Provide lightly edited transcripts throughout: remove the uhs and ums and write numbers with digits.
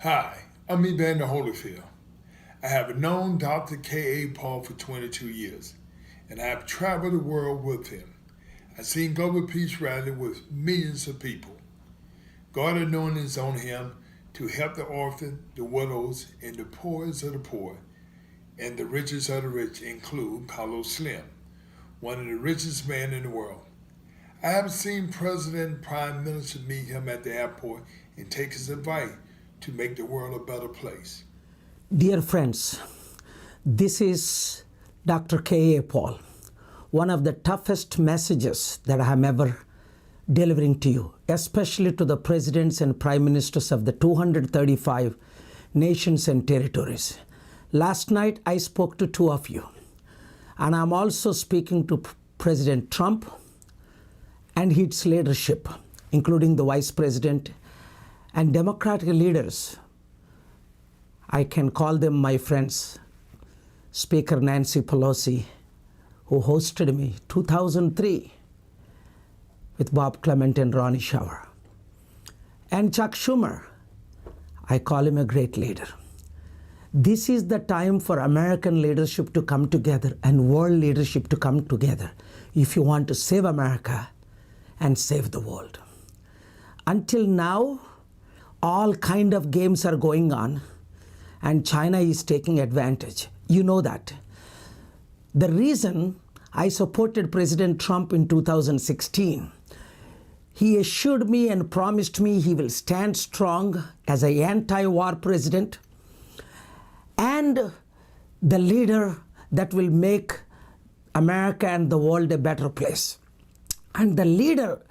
Hi, I'm Evander Holyfield. I have known Dr. K.A. Paul for 22 years, and I have traveled the world with him. I've seen Global Peace Rally with millions of people. God anointing is on him to help the orphan, the widows, and the poorest of the poor, and the richest of the rich, include Carlos Slim, one of the richest men in the world. I have seen President and Prime Minister meet him at the airport and take his advice to make the world a better place. Dear friends, this is Dr. K.A. Paul. One of the toughest messages that I am ever delivering to you, especially to the presidents and prime ministers of the 235 nations and territories. Last night I spoke to two of you, and I'm also speaking to President Trump and his leadership, including the Vice President and Democratic leaders. I can call them my friends. Speaker Nancy Pelosi, who hosted me 2003 with Bob Clement and Ronnie Schauer. And Chuck Schumer, I call him a great leader. This is the time for American leadership to come together and world leadership to come together if you want to save America and save the world. Until now, all kind of games are going on, and China is taking advantage. You know that. The reason I supported President Trump in 2016, he assured me and promised me he will stand strong as an anti-war president and the leader that will make America and the world a better place. And the leader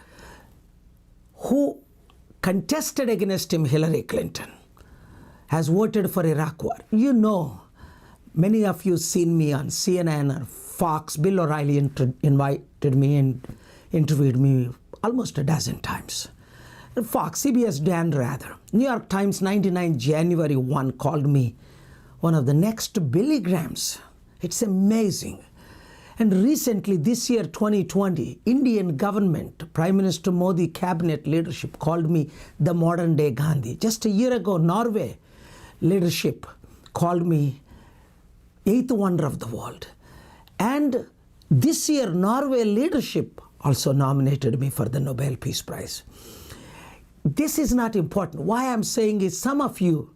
who contested against him, Hillary Clinton, has voted for Iraq war. You know, many of you seen me on CNN or Fox. Bill O'Reilly invited me and interviewed me almost a dozen times. Fox, CBS, Dan Rather. New York Times, 99 January 1 called me one of the next Billy Grahams. It's amazing. And recently, this year, 2020, Indian government, Prime Minister Modi cabinet leadership called me the modern day Gandhi. Just a year ago, Norway leadership called me eighth wonder of the world. And this year, Norway leadership also nominated me for the Nobel Peace Prize. This is not important. Why I'm saying is some of you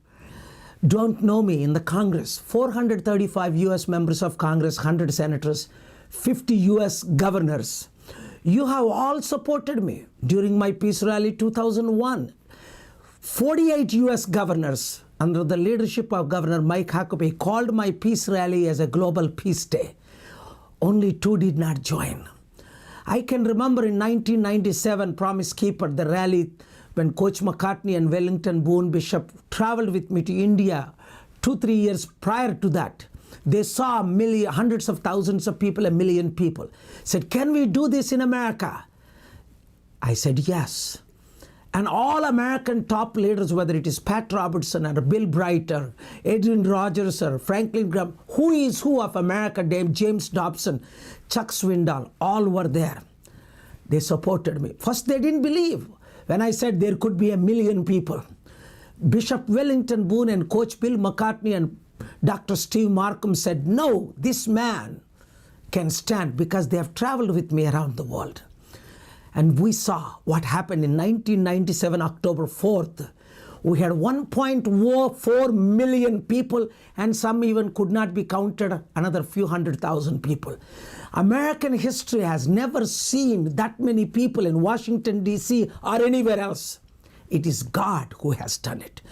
don't know me in the Congress. 435 US members of Congress, 100 senators, 50 US governors. You have all supported me during my peace rally 2001. 48 US governors under the leadership of Governor Mike Huckabee called my peace rally as a global peace day. Only 2 did not join. I can remember in 1997, Promise Keeper, the rally when Coach McCartney and Wellington Boone Bishop traveled with me to India 2-3 years prior to that. They saw hundreds of thousands of people, 1 million people. Said, can we do this in America? I said, yes. And all American top leaders, whether it is Pat Robertson or Bill Bright or Adrian Rogers or Franklin Graham, who is who of America, James Dobson, Chuck Swindoll, all were there. They supported me. First, they didn't believe when I said there could be 1 million people. Bishop Wellington Boone and Coach Bill McCartney and Dr. Steve Markham said, no, this man can stand because they have traveled with me around the world. And we saw what happened in 1997, October 4th. We had 1.4 million people, and some even could not be counted, another few 100,000 people. American history has never seen that many people in Washington, D.C. or anywhere else. It is God who has done it.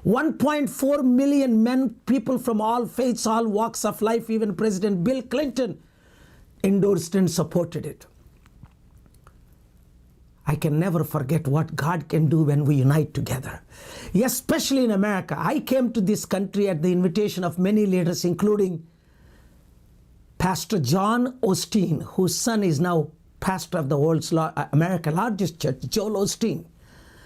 1.4 million people from all faiths, all walks of life, even President Bill Clinton endorsed and supported it. I can never forget what God can do when we unite together, especially in America. I came to this country at the invitation of many leaders, including Pastor John Osteen, whose son is now pastor of the world's America's largest church, Joel Osteen.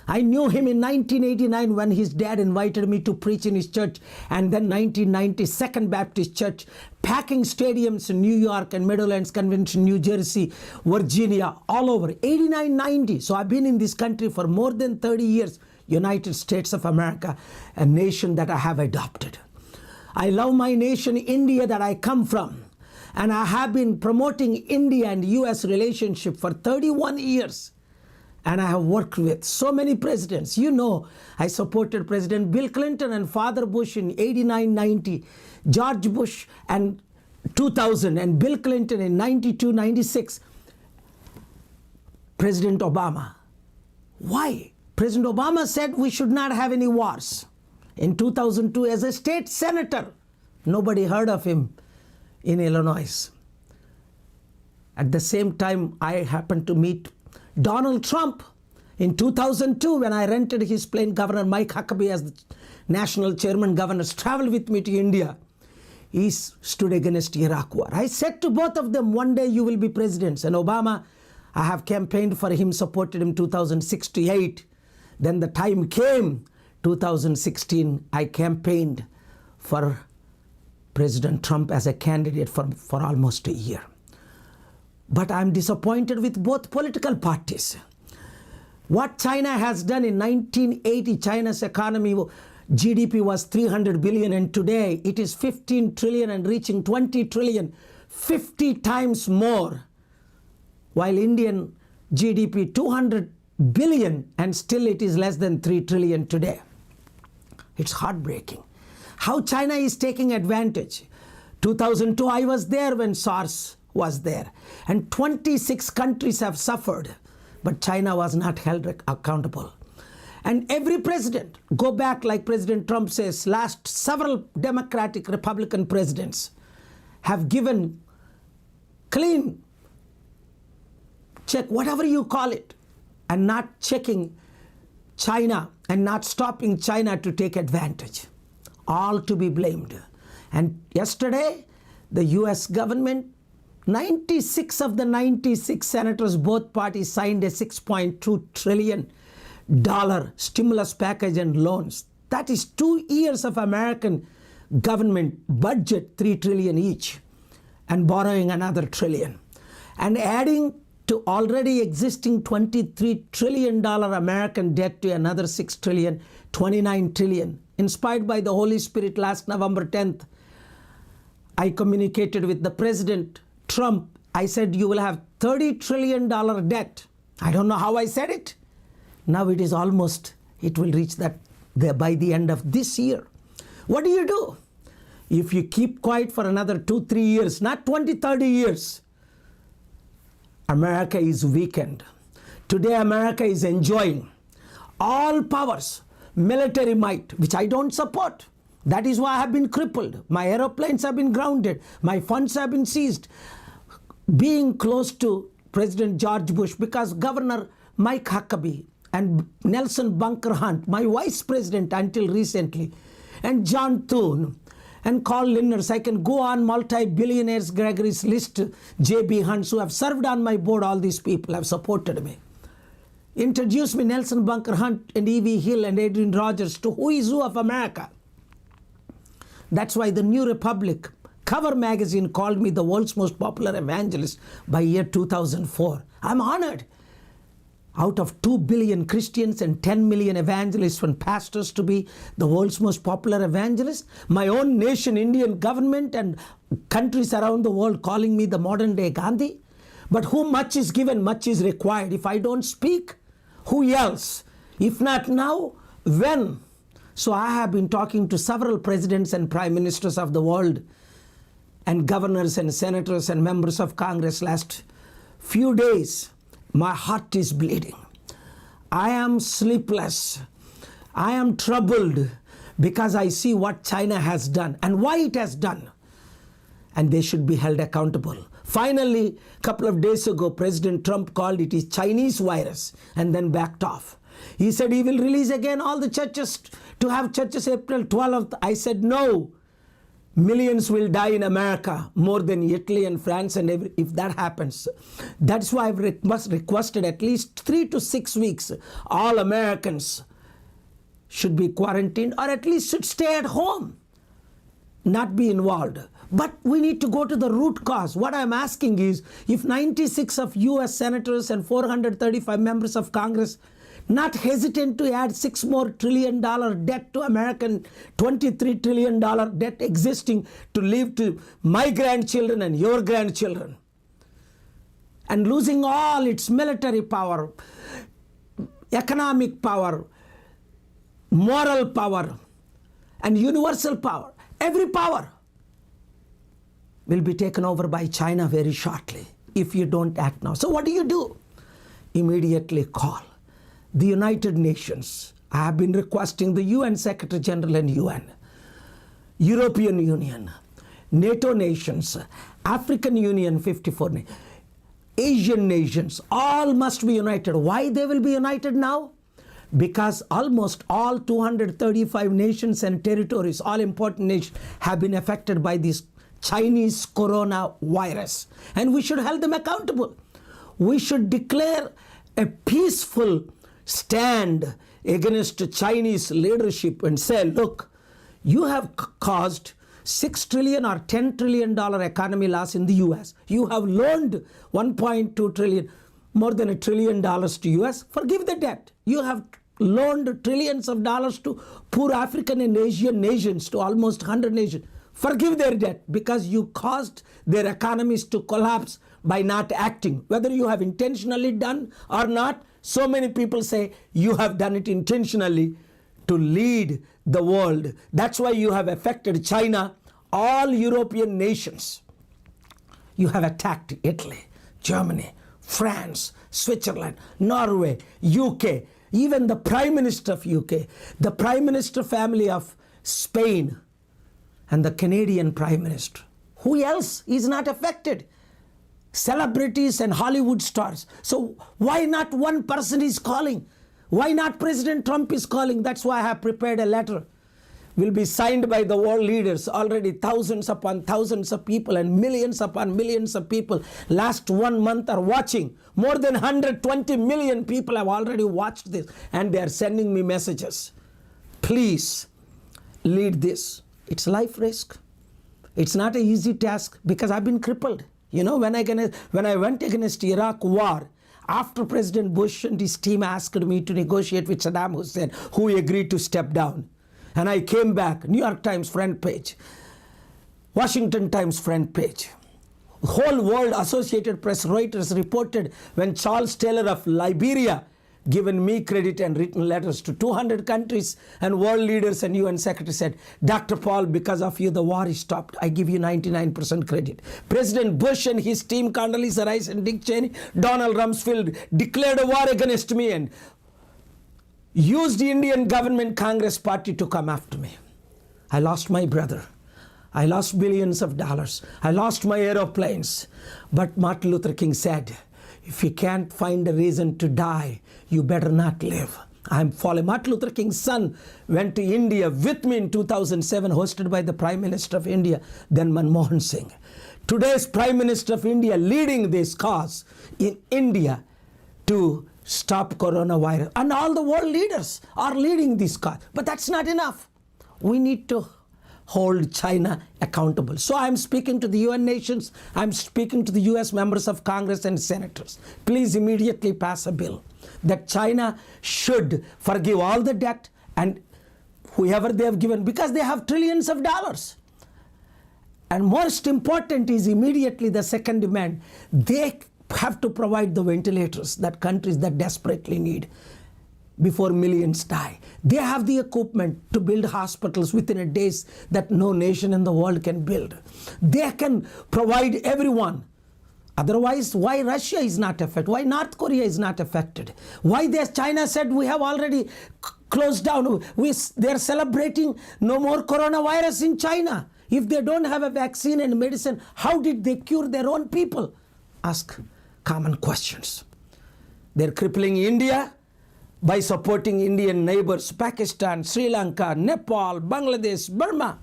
I knew him in 1989 when his dad invited me to preach in his church, and then 1990 Second Baptist Church, packing stadiums in New York and Meadowlands Convention, New Jersey, Virginia, all over, 89, 90. So I've been in this country for more than 30 years. United States of America, a nation that I have adopted. I love my nation, India, that I come from. And I have been promoting India and US relationship for 31 years. And I have worked with so many presidents. You know, I supported President Bill Clinton and Father Bush in 89, 90, George Bush and 2000, and Bill Clinton in 92, 96, President Obama. Why? President Obama said we should not have any wars. In 2002, as a state senator, nobody heard of him in Illinois. At the same time, I happened to meet Donald Trump in 2002 when I rented his plane. Governor Mike Huckabee, as the national chairman governors, traveled with me to India. He stood against Iraq war. I said to both of them, one day you will be presidents. And Obama, I have campaigned for him, supported him 2006 to 8. Then the time came, 2016, I campaigned for President Trump as a candidate for almost a year. But I'm disappointed with both political parties. What China has done in 1980, China's economy, GDP was 300 billion, and today it is 15 trillion and reaching 20 trillion, 50 times more. While Indian GDP 200 billion, and still it is less than 3 trillion today. It's heartbreaking. How China is taking advantage. 2002, I was there when SARS was there. And 26 countries have suffered, but China was not held accountable. And every president, go back like President Trump says, last several Democratic, Republican presidents have given clean check, whatever you call it, and not checking China and not stopping China to take advantage. All to be blamed. And yesterday, the US government, 96 of the 96 senators, both parties signed a $6.2 trillion stimulus package and loans. That is 2 years of American government budget, 3 trillion each, and borrowing another trillion. And adding to already existing $23 trillion American debt to another 6 trillion, 29 trillion. Inspired by the Holy Spirit, last November 10th, I communicated with the President Trump. I said, you will have $30 trillion debt. I don't know how I said it. Now it is almost, it will reach that there by the end of this year. What do you do? If you keep quiet for another 2-3 years, not 20, 30 years, America is weakened. Today, America is enjoying all powers, military might, which I don't support. That is why I have been crippled. My aeroplanes have been grounded. My funds have been seized. Being close to President George Bush, because Governor Mike Huckabee and Nelson Bunker Hunt, my vice president until recently, and John Thune, and Carl Lindner, I can go on, multi-billionaires, Gregory's list, J.B. Hunts, who have served on my board, all these people have supported me. Introduce me Nelson Bunker Hunt and E.V. Hill and Adrian Rogers to who is who of America. That's why the New Republic cover magazine called me the world's most popular evangelist by year 2004. I'm honored. Out of 2 billion Christians and 10 million evangelists and pastors to be the world's most popular evangelist. My own nation, Indian government and countries around the world calling me the modern day Gandhi. But who much is given, much is required. If I don't speak, who else? If not now, when? So I have been talking to several presidents and prime ministers of the world and governors and senators and members of Congress last few days. My heart is bleeding. I am sleepless. I am troubled because I see what China has done and why it has done. And they should be held accountable. Finally, a couple of days ago, President Trump called it a Chinese virus and then backed off. He said he will release again all the churches to have churches April 12th. I said no. Millions will die in America, more than Italy and France, and if that happens. That's why I've requested at least 3 to 6 weeks. All Americans should be quarantined or at least should stay at home, not be involved. But we need to go to the root cause. What I'm asking is, if 96 of US senators and 435 members of Congress not hesitant to add $6 more trillion debt to American $23 trillion debt existing to leave to my grandchildren and your grandchildren. And losing all its military power, economic power, moral power, and universal power, every power will be taken over by China very shortly if you don't act now. So what do? Immediately call the United Nations. I have been requesting the UN Secretary General and UN, European Union, NATO nations, African Union 54, Asian nations, all must be united. Why they will be united now? Because almost all 235 nations and territories, all important nations, have been affected by this Chinese coronavirus. And we should hold them accountable. We should declare a peaceful stand against Chinese leadership and say, look, you have caused $6 trillion or $10 trillion economy loss in the US. You have loaned $1.2 trillion, more than $1 trillion to US. Forgive the debt. You have loaned trillions of dollars to poor African and Asian nations, to almost 100 nations. Forgive their debt because you caused their economies to collapse by not acting. Whether you have intentionally done or not, so many people say you have done it intentionally to lead the world. That's why you have affected China, all European nations. You have attacked Italy, Germany, France, Switzerland, Norway, UK, even the Prime Minister of UK, the Prime Minister family of Spain, and the Canadian Prime Minister. Who else is not affected? Celebrities and Hollywood stars. So why not one person is calling? Why not President Trump is calling? That's why I have prepared a letter. Will be signed by the world leaders. Already thousands upon thousands of people and millions upon millions of people last 1 month are watching. More than 120 million people have already watched this and they are sending me messages. Please lead this. It's life risk. It's not an easy task because I've been crippled. You know, when I went against Iraq war, after President Bush and his team asked me to negotiate with Saddam Hussein, who agreed to step down. And I came back, New York Times front page, Washington Times front page. Whole world, Associated Press, Reuters reported when Charles Taylor of Liberia given me credit and written letters to 200 countries and world leaders and UN Secretary said, Dr. Paul, because of you, the war is stopped. I give you 99% credit. President Bush and his team, Condoleezza Rice and Dick Cheney, Donald Rumsfeld declared a war against me and used the Indian government Congress party to come after me. I lost my brother. I lost billions of dollars. I lost my aeroplanes. But Martin Luther King said, if you can't find a reason to die, you better not live. I'm falling. Martin Luther King's son went to India with me in 2007, hosted by the Prime Minister of India, then Manmohan Singh. Today's Prime Minister of India leading this cause in India to stop coronavirus. And all the world leaders are leading this cause. But that's not enough. We need to hold China accountable. So I'm speaking to the UN nations, I'm speaking to the US members of Congress and senators. Please immediately pass a bill that China should forgive all the debt and whoever they have given, because they have trillions of dollars. And most important is immediately the second demand, they have to provide the ventilators that countries that desperately need before millions die. They have the equipment to build hospitals within a day that no nation in the world can build. They can provide everyone. Otherwise, why Russia is not affected? Why North Korea is not affected? Why China said we have already closed down? They're celebrating no more coronavirus in China. If they don't have a vaccine and medicine, how did they cure their own people? Ask common questions. They're crippling India by supporting Indian neighbors, Pakistan, Sri Lanka, Nepal, Bangladesh, Burma.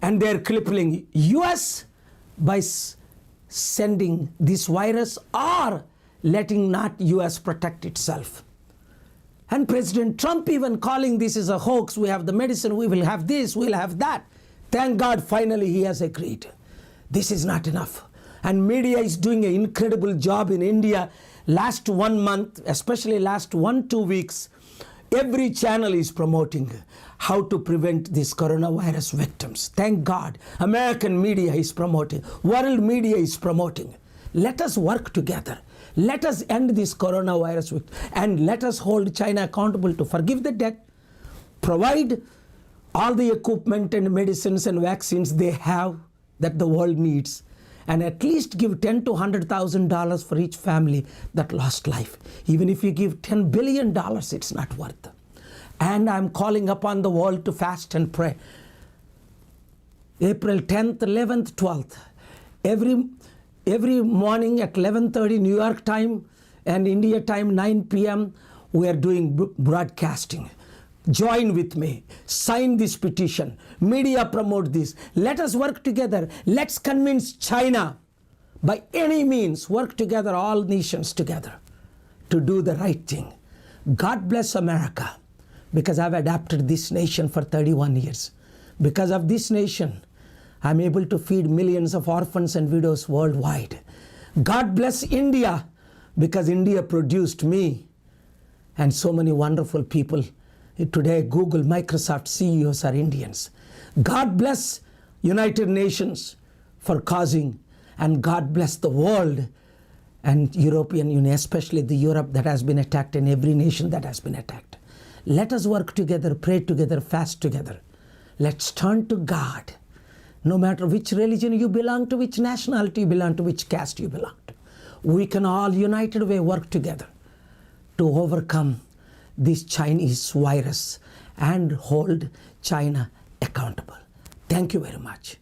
And they're crippling US by sending this virus or letting not US protect itself. And President Trump even calling this is a hoax. We have the medicine, we will have this, we'll have that. Thank God finally he has agreed. This is not enough. And media is doing an incredible job in India Last 1 month, especially last 1-2 weeks, every channel is promoting how to prevent these coronavirus victims. Thank God. American media is promoting. World media is promoting. Let us work together. Let us end this coronavirus and let us hold China accountable to forgive the debt, provide all the equipment and medicines and vaccines they have that the world needs, and at least give $10,000 to $100,000 for each family that lost life. Even if you give $10 billion, it's not worth it. And I'm calling upon the world to fast and pray. April 10th, 11th, 12th. Every morning at 11:30 New York time and India time 9 p.m. we are doing broadcasting. Join with me. Sign this petition. Media promote this. Let us work together. Let's convince China by any means, work together, all nations together to do the right thing. God bless America, because I've adapted this nation for 31 years. Because of this nation, I'm able to feed millions of orphans and widows worldwide. God bless India, because India produced me and so many wonderful people. Today, Google, Microsoft CEOs are Indians. God bless United Nations for causing, and God bless the world and European Union, especially the Europe that has been attacked, and every nation that has been attacked. Let us work together, pray together, fast together. Let's turn to God. No matter which religion you belong to, which nationality you belong to, which caste you belong to, we can all united way work together to overcome this Chinese virus and hold China accountable. Thank you very much.